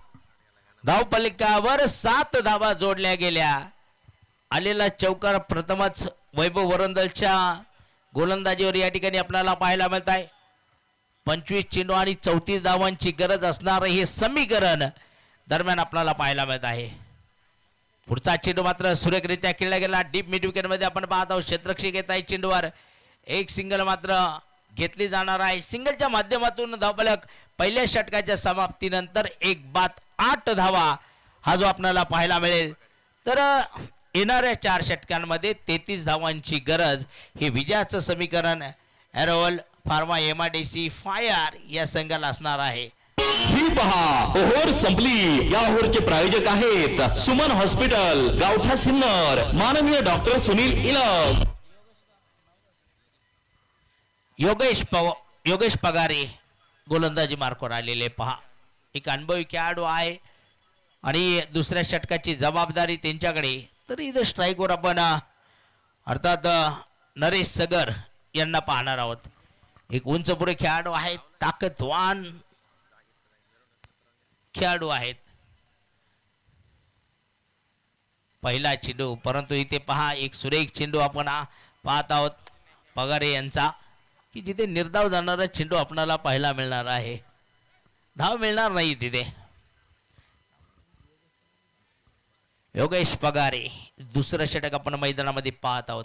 धावफलकावर 7 धावा जोडल्या गेल्या. आलेला चौकार प्रथमच वैभव वरंदळच्या गोलंदाजीवर या ठिकाणी आपल्याला पाहायला मिळत आहे. 25 चेंडू आणि 34 धावांची गरज असणार हे समीकरण दरम्यान आपल्याला पाहायला मिळत आहे. पुढचा चेंडू मात्र सुरेखरित्या खेळला गेला. डीप मिड विकेट मध्ये आपण पाहत आहोत क्षेत्ररक्षक येत आहे चेंडूवर. एक सिंगल मात्र घेतली जाणार आहे. सिंगलच्या माध्यमातून धावफलक पहिल्या षटकाच्या समाप्तीनंतर 1/8 धावा हा जो आपल्याला पाहायला मिळेल. तर येणाऱ्या 4 षटकांमध्ये 33 धावांची गरज हे विजयाचं समीकरण अॅरोवल फार्मा MIDC फायर या संघाला असणार आहे. ही पहा ओव्हर संपली. या ओव्हरचे प्रायोजक आहेत सुमन हॉस्पिटल गावठा सिन्नर माननीय डॉक्टर सुनील इलम. योगेश पगारे गोलंदाजी मार्कवर आलेले. पहा एक अनुभवी खेळाडू आहे आणि दुसऱ्या षटकाची जबाबदारी त्यांच्याकडे. तरी इथे स्ट्राईकवर आपण अर्थात नरेश सगर यांना पाहणार आहोत. एक उंच पुढे खेळाडू आहेत, ताकदवान खेळाडू आहेत. पहिला चेंडू, परंतु इथे पहा एक सुरेख चेंडू आपण पाहत आहोत पगारे यांचा, की जिथे निर्धाव जाणारा चेंडू आपल्याला पाहायला मिळणार आहे. धाव मिळणार नाही तिथे. योगेश पगारे दुसरं षटक आपण मैदानामध्ये पाहत आहोत.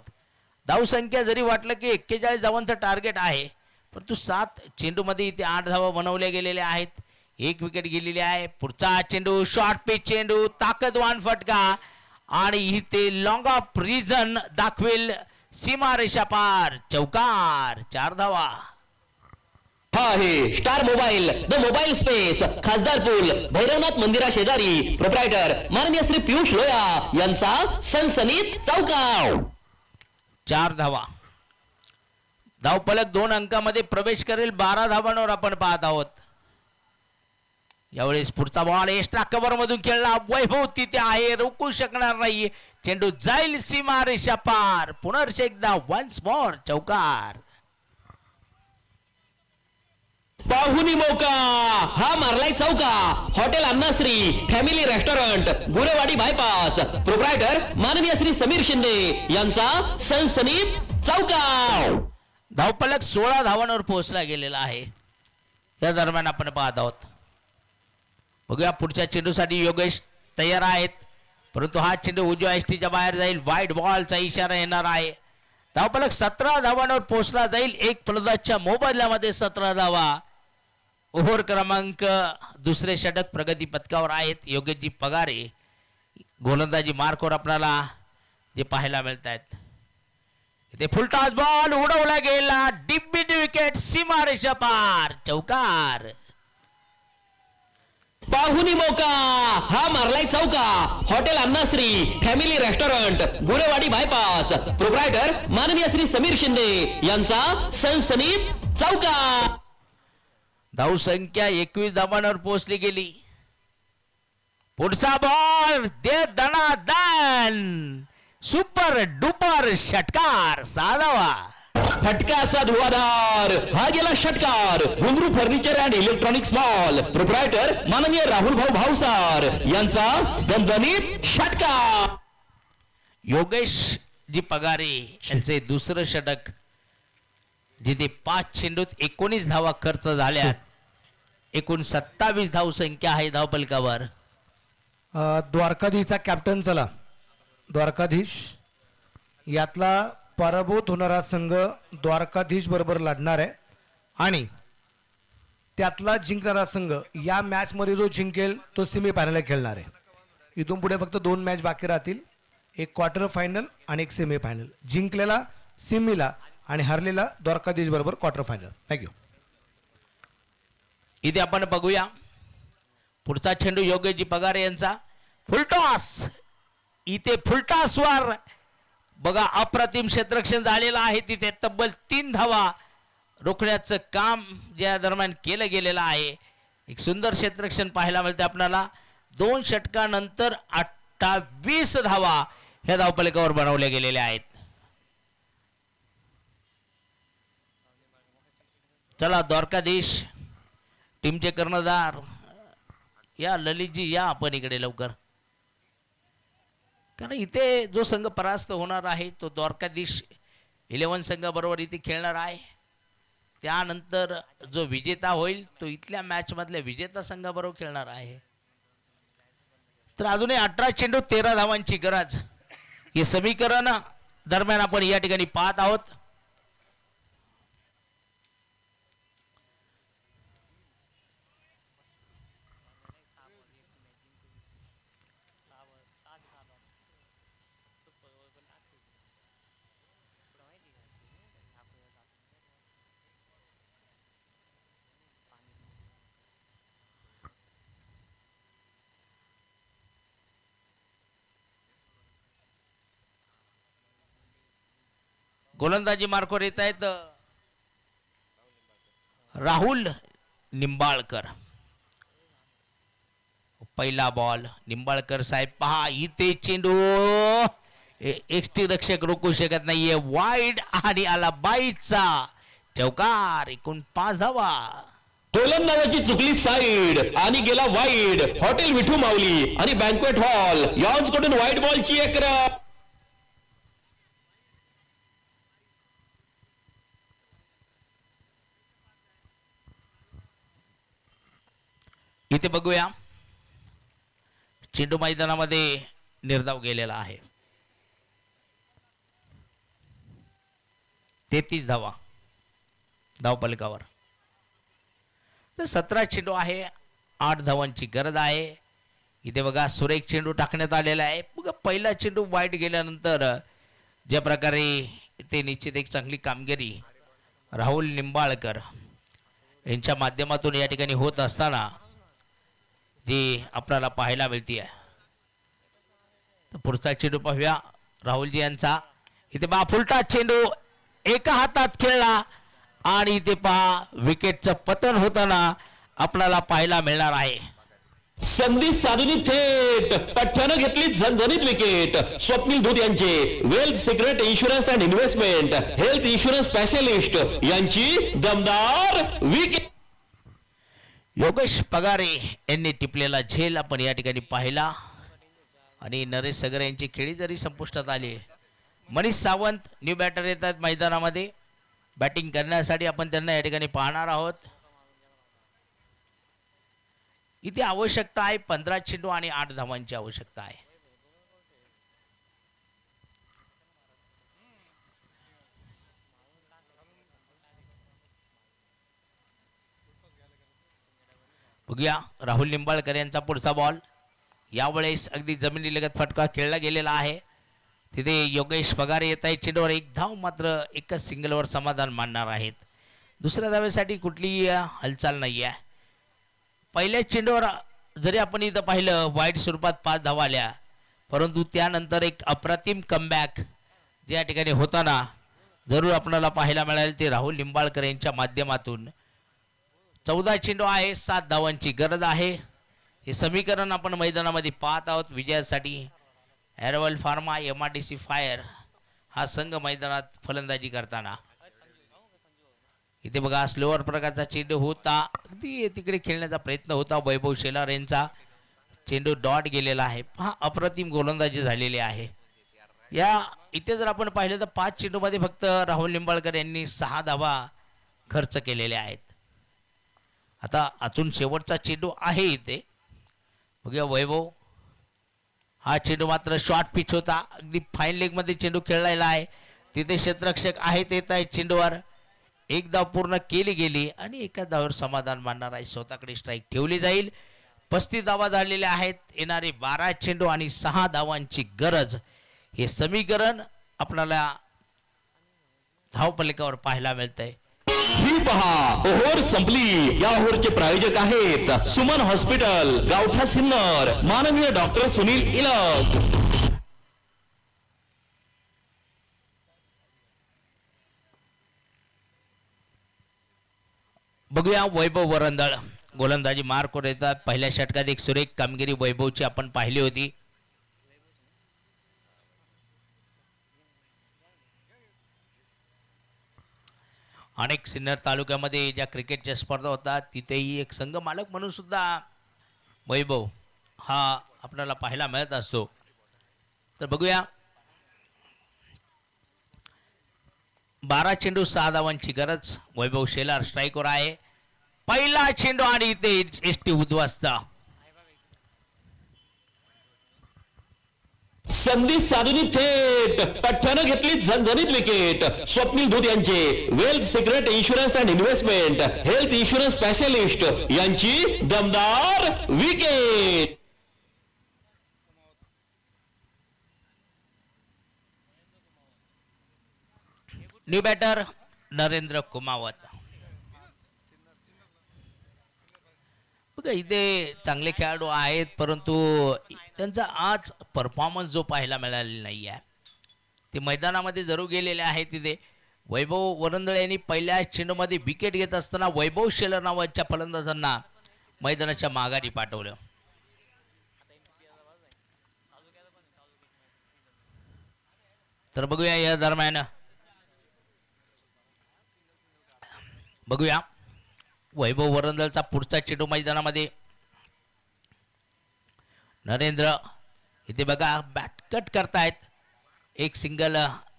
धाव संख्या जरी वाटलं की 41 धावांचं टार्गेट आहे, परंतु 7 चेंडूमध्ये इथे 8 धावा बनवल्या गेलेल्या आहेत. 1 विकेट गेलेली आहे. पुढचा चेंडू शॉर्ट पिच चेंडू, ताकदवान फटका आणि इथे लॉंग ऑफ रिजन दाखवेल सीमा रेषा पार, चौकार, 4 धावा. हा आहे star mobile, the mobile space, खासदार पूल, भैरवनाथ मंदिरा शेजारी. प्रोप्रायटर माननीय श्री पियुष लोया यांचा सनसनीत चौकार, 4 धावा. धावफलक 2 अंकामध्ये प्रवेश करेल. 12 धावांवर आपण पाहत आहोत. यावेळेस पुढचा बॉल एक्स्ट्रा कव्हर मधून खेळला. वैभव तिथे आहे, रोखू शकणार नाही. चेंडू जाईल सीमा रेषा पार. पुनर्ष एकदा वन्स मोर, चौकार. पाहुणी मौका, हा मारलाय चौका. Hotel Annashree family restaurant, Gurewadi bypass. Proprietor माननीय श्री समीर शिंदे यांचा सनसनीत चौकार. धावफलक 16 धावांवर पोहोचला गेलेला आहे. या दरम्यान आपण पाहत आहोत. बघूया पुढच्या चेंडूसाठी योगेश तयार आहेत, परंतु हा चेंडू उजव्या एसटीच्या बाहेर जाईल. वाईट बॉलचा इशारा येणार आहे. धावफलक 17 धावांवर पोहोचला जाईल. एक फलंदाजच्या मोबदल्यामध्ये 17 धावा. ओव्हर क्रमांक दुसरे षटक प्रगती पथकावर आहेत. योगेशजी पगारे गोलंदाजी मार्कवर आपल्याला जे पाहायला मिळत आहेत. इथे फुलटॉस बॉल उडवला गेला. डीप मिड विकेट, सीमा रेषा पार, चौकार. पाहुणी मौका, हा मारलाय चौका. Hotel Annashree family restaurant, Gurewadi bypass. Proprietor माननीय श्री समीर शिंदे यांचा सनसनीत चौकार. धाव संख्या 21 धावांवर पोहोचली गेली. पुढचा बॉल दे दणादण, सुपर डुपर षटकार, 6 धावा. फटका असा धुवाधार, हा गेला षटकार. घुंगरू furniture and electronics mall. Proprietor माननीय राहुल भाऊ भावसार यांचा दणदणीत षटकार. योगेश जी पगारे यांचे दुसरं षटक, जिथे 5 चेंडूत 19 धावा खर्च झाल्या. एकूण 27 धाव संख्या आहे धावफलकावर. द्वारकाधीशचा कॅप्टन चला. द्वारकाधीश यातला पराभूत होणारा संघ द्वारकाधीश बरोबर लढणार आहे आणि त्यातला जिंकणारा संघ या मॅच मध्ये जो जिंकेल तो सेमी फायनल खेळणार आहे. इथून पुढे फक्त 2 मॅच बाकी राहतील. एक क्वार्टर फायनल आणि एक सेमी फायनल. जिंकलेला सेमीला आणि हरलेला द्वारकाधीश बरोबर क्वार्टर फायनल. थँक्यू. इथे आपण बघूया पुढचा चेंडू योगेशजी पगारे यांचा. फुलटॉस, इथे फुलटॉसवर बघा अप्रतिम क्षेत्ररक्षण झालेलं आहे. तिथे तब्बल 3 धावा रोखण्याचं काम ज्या दरम्यान केलं गेलेलं आहे. एक सुंदर क्षेत्ररक्षण पाहायला मिळते आपल्याला. 2 षटकानंतर 28 धावा ह्या धावफलकावर बनवल्या गेलेल्या आहेत. चला द्वारकाधीश टीमचे कर्णधार या ललितजी या आपण इकडे लवकर, कारण इथे जो संघ परास्त होणार आहे तो द्वारकाधीश 11 संघाबरोबर इथे खेळणार आहे. त्यानंतर जो विजेता होईल तो इथल्या मॅच मधल्या विजेता संघाबरोबर खेळणार आहे. तर अजूनही 18 चेंडू 13 धावांची गरज, हे समीकरण दरम्यान आपण या ठिकाणी पाहत आहोत. गोलंदाजी मार्कवर येत आहेत राहुल निंबाळकर. पहिला बॉल निंबाळकर साहेब पहा, इथे चेंडू एक्सटी रक्षक रोखू शकत नाहीये. वाईड आणि आला बाईटचा चौकार. एकूण 5 धावा. गोलंदाजाची चुकली साईड आणि गेला वाईड. हॉटेल विठू माऊली आणि बँक्वेट हॉल यांकडून व्हाईट बॉलची एक रन. इथे बघूया चेंडू मैदानामध्ये निर्धाव गेलेला आहे. 33 धावा धावफलकावर. तर 17 चेंडू आहे. 8 धावांची गरज आहे. इथे बघा सुरेख चेंडू टाकण्यात आलेला आहे. बघा पहिला चेंडू वाईट गेल्यानंतर ज्या प्रकारे ते निश्चित एक चांगली कामगिरी राहुल निंबाळकर यांच्या माध्यमातून या ठिकाणी होत असताना जी आपल्याला पाहायला मिळते आहे. तर पुढचा चेंडू पाहूया राहुलजी यांचा. इथे बा फुलटा चेंडू एका हातात खेळला आणि इथे पहा विकेटचं पतन होताना आपल्याला पाहायला मिळणार आहे. संधी साधून थेट पठ्ठ्यानं घेतली झणझणीत विकेट. स्वप्नील धूत यांचे wealth secret insurance and investment health insurance specialist यांची दमदार विकेट. योगेश पगारे यांनी टिपलेला झेल आपण या ठिकाणी पाहिला आणि नरेश सगर यांची खेळी जरी संपुष्टात आली. मनीष सावंत न्यू बॅटर येतात मैदानामध्ये बॅटिंग करण्यासाठी. आपण त्यांना या ठिकाणी पाहणार आहोत. इथे आवश्यकता आहे 15 चेंडू आणि 8 धावांची आवश्यकता आहे. बघूया राहुल निंबाळकर यांचा पुढचा बॉल. यावेळेस अगदी जमिनीलगत फटका खेळला गेलेला आहे. तिथे योगेश पगारे येत आहे चेंडूवर. 1 धाव मात्र एकच सिंगलवर समाधान मानणार आहेत. दुसऱ्या धावेसाठी कुठलीही हालचाल नाही आहे. पहिल्या चेंडूवर जरी आपण इथं पाहिलं वाईट स्वरूपात 5 धावा आल्या, परंतु त्यानंतर एक अप्रतिम कमबॅक ज्या ठिकाणी होताना जरूर आपल्याला पाहायला मिळेल ते राहुल निंबाळकर यांच्या माध्यमातून. 14 चेंडू आहे. 7 धावांची गरज आहे. हे समीकरण आपण मैदानामध्ये पाहत आहोत विजयासाठी. एरवल फार्मा MRDC फायर हा संघ मैदानात फलंदाजी करताना. इथे बघा स्लोअर प्रकारचा चेंडू होता. अगदी तिकडे खेळण्याचा प्रयत्न होता वैभव शेलार यांचा. चेंडू डॉट गेलेला आहे. हा अप्रतिम गोलंदाजी झालेली आहे. या इथे जर आपण पाहिलं तर 5 चेंडूमध्ये फक्त राहुल निंबाळकर यांनी 6 धावा खर्च केलेल्या आहेत. आता अजून शेवटचा चेंडू आहे इथे. बघूया वैभव. हा चेंडू मात्र शॉर्ट पिच होता. अगदी फाईन लेगमध्ये चेंडू खेळलेला आहे. तिथे क्षेत्ररक्षक आहेत येत आहे चेंडूवर. 1 धाव पूर्ण केली गेली आणि एका धावावर समाधान मानणार आहे. स्वतःकडे स्ट्राईक ठेवली जाईल. 35 धावा झालेल्या आहेत. येणारे 12 चेंडू आणि 6 धावांची गरज. हे समीकरण आपल्याला धावफलकावर पाहायला मिळतंय. ही पहा ओव्हर संपली. या ओव्हरचे प्रायोजक आहेत सुमन हॉस्पिटल, गावठा सिन्नर, माननीय डॉक्टर सुनील इलक. बघूया वैभव वरंदळ गोलंदाजी मार्कवर येतात. पहिल्या षटकात एक सुरेख कामगिरी वैभवची आपण पाहिली होती. अनेक सिन्नर तालुक्यामध्ये ज्या क्रिकेटच्या स्पर्धा होतात तिथेही एक संघ मालक म्हणून सुद्धा वैभव हा आपल्याला पाहायला मिळत असतो. तर बघूया 12 चेंडू 6 धावांची गरज. वैभव शेलार स्ट्राईकवर आहे. पहिला चेंडू आणि इथे एसटी उद्ध्वस्त. संधी साधून थेट पठ्ठ्यानं घेतली झणझणीत विकेट. स्वप्नील धूत यांचे wealth secret insurance and investment health insurance specialist यांची दमदार wicket. New batter Narendra Kumawat. बघा इथे चांगले खेळाडू आहेत परंतु त्यांचा आज परफॉर्मन्स जो पाहायला मिळालेला नाही आहे. ते मैदानामध्ये जरूर गेलेले आहेत. तिथे वैभव वरंदळ यांनी पहिल्या चेंडूमध्ये विकेट घेत असताना वैभव शेलर नावाच्या फलंदाजांना मैदानाच्या माघारी पाठवलं. तर बघूया या दरम्यान बघूया वैभव वरंदलचा पुढचा चेंडू मैदानामध्ये. नरेंद्र इथे बघा बॅट कट करतायत. एक सिंगल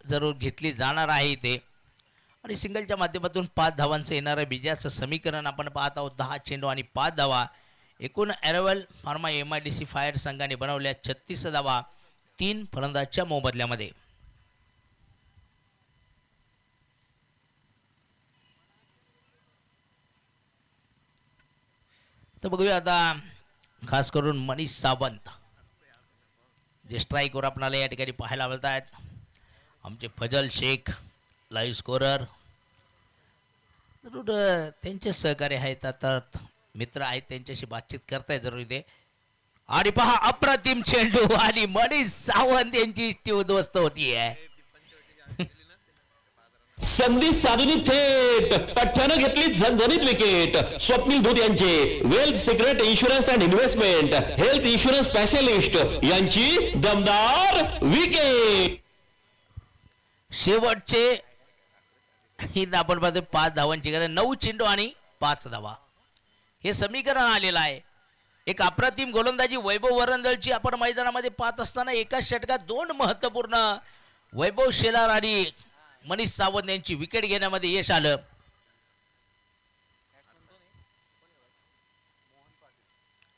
जरूर घेतली जाणार आहे इथे आणि सिंगलच्या माध्यमातून 5 धावांचं येणारं विजयाचं समीकरण आपण पाहत आहोत. 10 चेंडू आणि 5 धावा. एकूण ॲरवल फार्मा MIDC फायर संघाने बनवल्या 36 धावा 3 फलंदाजच्या मोबदल्यामध्ये. तर बघूया आता खास करून मनीष सावंत जे स्ट्राईकवर आपल्याला या ठिकाणी पाहायला मिळत आहेत. आमचे फजल शेख लाईव्ह स्कोरर जरूर त्यांचे सहकारी आहेत. आता मित्र आहेत त्यांच्याशी बातचीत करताय जरूर इथे. आणि पहा अप्रतिम चेंडू आणि मनीष सावंत यांची इष्टी उद्ध्वस्त होती आहे. संधी साधून थेट पठ्ठ्यानं घेतली झणझणीत विकेट. स्वप्नील धूत यांचे wealth secret insurance and investment health insurance specialist यांची दमदार विकेट. शेवटचे ही आपण पाहतो 5 धावांची गरज. 9 चेंडू आणि 5 धावा हे समीकरण आलेलं आहे. एक अप्रतिम गोलंदाजी वैभव वरंदलची आपण मैदानामध्ये पाहत असताना एकाच षटकात 2 महत्त्वपूर्ण वैभव शेलार आणि मनीष सावंत यांची विकेट घेण्यामध्ये यश आलं.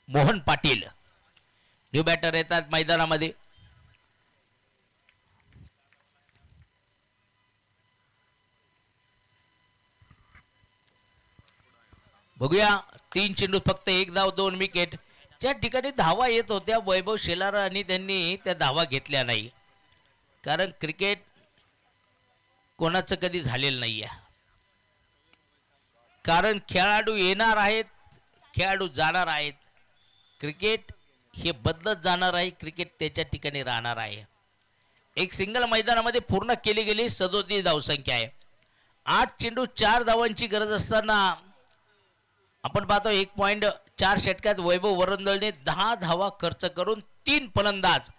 मोहन पाटील न्यू बॅटर येतात मैदानामध्ये. बघूया 3 चेंडू फक्त 1 धाव 2 विकेट. ज्या ठिकाणी धावा येत होत्या वैभव शेलार आणि त्यांनी त्या धावा घेतल्या नाही. कारण क्रिकेट कोणाचं कधी झालेलं नाही आहे. कारण खेळाडू येणार आहेत, खेळाडू जाणार आहेत. क्रिकेट हे बदलत जाणार आहे. क्रिकेट त्याच्या ठिकाणी राहणार आहे. एक सिंगल मैदानामध्ये पूर्ण केली गेली 37 धावसंख्या आहे. 8 चेंडू 4 धावांची गरज असताना आपण पाहतो 1.4 षटकात वैभव वरंदलने 10 धावा खर्च करून 3 फलंदाज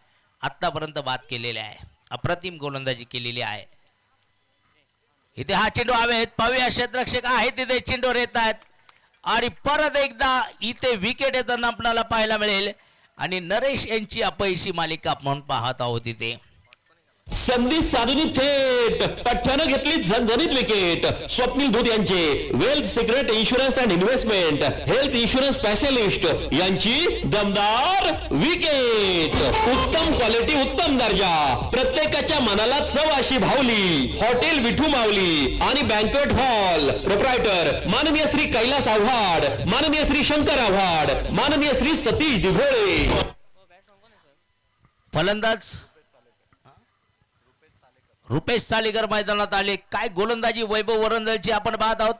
आतापर्यंत बाद केलेले आहे. अप्रतिम गोलंदाजी केलेली आहे. इथे हा चेंडू हवेत. पाहूया क्षेत्ररक्षक आहेत तिथे चेंडूवर येत आहेत आणि परत एकदा इथे विकेट येताना आपल्याला पाहायला मिळेल आणि नरेश यांची अपयशी मालिका आपण पाहत आहोत. इथे संधी साधून थेट पठ्ठ्यानं घेतली झणझणीत विकेट. स्वप्नील धूत यांचे wealth secret insurance and investment health insurance specialist यांची दमदार विकेट. उत्तम क्वालिटी उत्तम दर्जा प्रत्येकाच्या मनाला चव अशी भावली. हॉटेल विठू माऊली आणि बँक्वेट हॉल प्रोप्रायटर माननीय श्री कैलास आव्हाड, माननीय श्री शंकर आव्हाड, माननीय श्री सतीश दिघोळे. फलंदाज रुपेश सालेकर मैदानात आले. काय गोलंदाजी वैभव वरंदलची आपण पाहत आहोत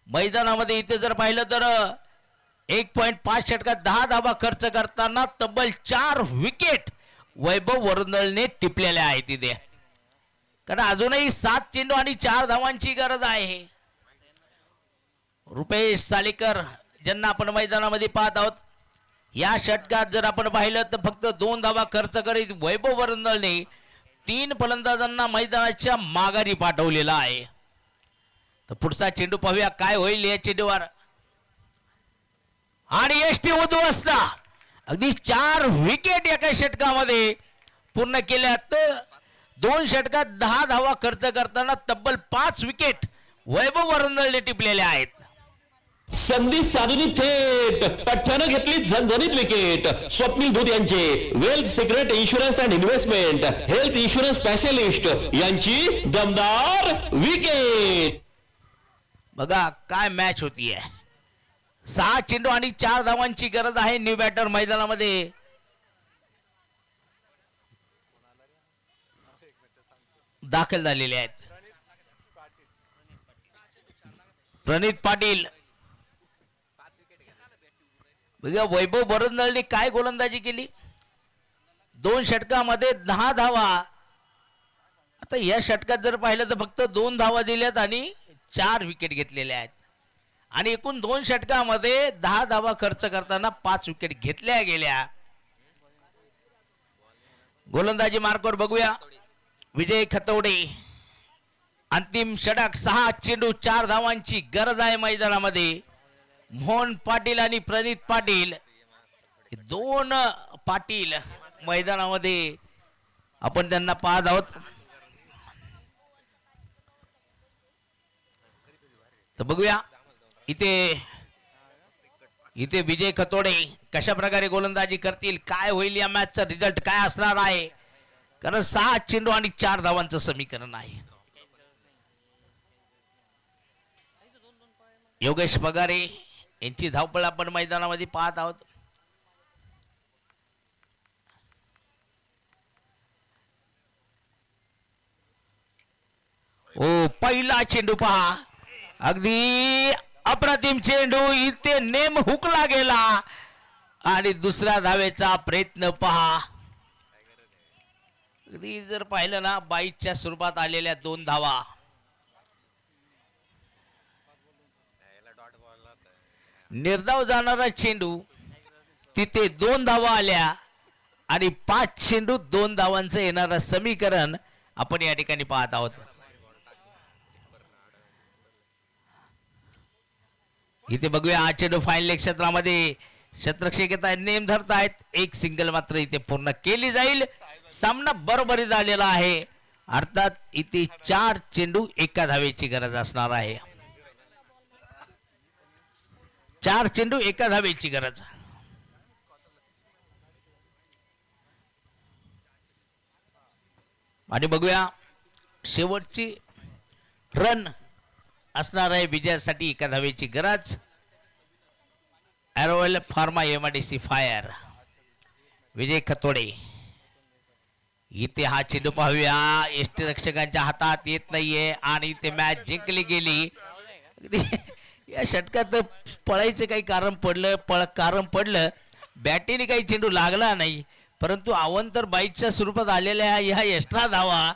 मैदानामध्ये. इथे जर पाहिलं तर 1.5 षटकात 10 धावा खर्च करताना तब्बल 4 विकेट वैभव वरंदलने टिपलेल्या आहेत तिथे. कारण अजूनही 7 चेंडू आणि 4 धावांची गरज आहे. रुपेश सालेकर ज्यांना आपण मैदानामध्ये पाहत आहोत या षटकात जर आपण पाहिलं तर फक्त 2 धावा खर्च करीत वैभव वरंदलने 3 फलंदाजांना मैदानाच्या माघारी पाठवलेला आहे. तर पुढचा चेंडू पाहूया काय होईल या चेंडूवर. आणि एसटी उद्ध्वस्त. अगदी 4 विकेट एका षटकामध्ये पूर्ण केल्या. तर 2 षटकात 10 धावा खर्च करताना तब्बल 5 विकेट वैभव वरंदलने टिपलेल्या आहेत. संधी साधून थेट पठ्ठ्यानं घेतली झणझणीत विकेट. स्वप्नील धूत यांचे wealth secret insurance and investment health insurance specialist यांची दमदार विकेट. बघा काय मॅच होतीये. 6 चेंडू आणि 4 धावांची गरज आहे. न्यू बॅटर मैदानामध्ये. दाखल झालेले आहेत. प्रणित पाटील. बघा वैभव वरंदलने काय गोलंदाजी केली. 2 षटकामध्ये 10 धावा. आता या षटकात जर पाहिलं तर फक्त 2 धावा दिल्यात आणि 4 विकेट घेतलेल्या आहेत. आणि एकूण 2 षटकामध्ये 10 धावा खर्च करताना 5 विकेट घेतल्या गेल्या. गोलंदाजी मार्कवर बघूया. विजय खतवडे अंतिम षटक 6 चेंडू 4 धावांची गरज आहे मैदानामध्ये. मोहन पाटील आणि प्रणित पाटील हे दोन पाटील मैदानामध्ये आपण त्यांना पाहत आहोत. तर बघूया इथे विजय खतोडे कशा प्रकारे गोलंदाजी करतील, काय होईल या मॅचचा रिझल्ट काय असणार आहे, कारण 6 चेंडू आणि 4 धावांचं समीकरण आहे. योगेश पगारे यांची धावपळ आपण मैदानामध्ये पाहत आहोत. ओ पहिला चेंडू पहा, अगदी अप्रतिम चेंडू, इथे नेम हुकला गेला आणि दुसऱ्या धावेचा प्रयत्न पहा. अगदी जर पाहिलं ना 22च्या स्वरूपात आलेल्या 2 धावा, निर्धाव जाणारा चेंडू तिथे 2 धावा आल्या आणि 5 चेंडू 2 धावांचं येणारं समीकरण आपण या ठिकाणी पाहत आहोत. इथे बघूया हा चेंडू फाईनल क्षेत्रामध्ये शतरक्षक येत आहेत, नेम धरतायत. एक सिंगल मात्र इथे पूर्ण केली जाईल. सामना बरोबरी झालेला आहे. अर्थात इथे 4 चेंडू 1 धावेची गरज असणार आहे. 4 चेंडू 1 धावेची गरज. आणि बघूया शेवटची रन असणार आहे विजयासाठी 1 धावेची गरज. एरोवेल फार्मा एमआयडीसी फायर विजय खतोडे. इथे हा चेंडू पाहूया, यष्टीरक्षकांच्या हातात येत नाहीये आणि ते मॅच जिंकली गेली. या षटकात पळायचं काही कारण पडलं, बॅटीने काही चेंडू लागला नाही, परंतु अवंतर 22च्या स्वरूपात आलेल्या ह्या एक्स्ट्रा धावा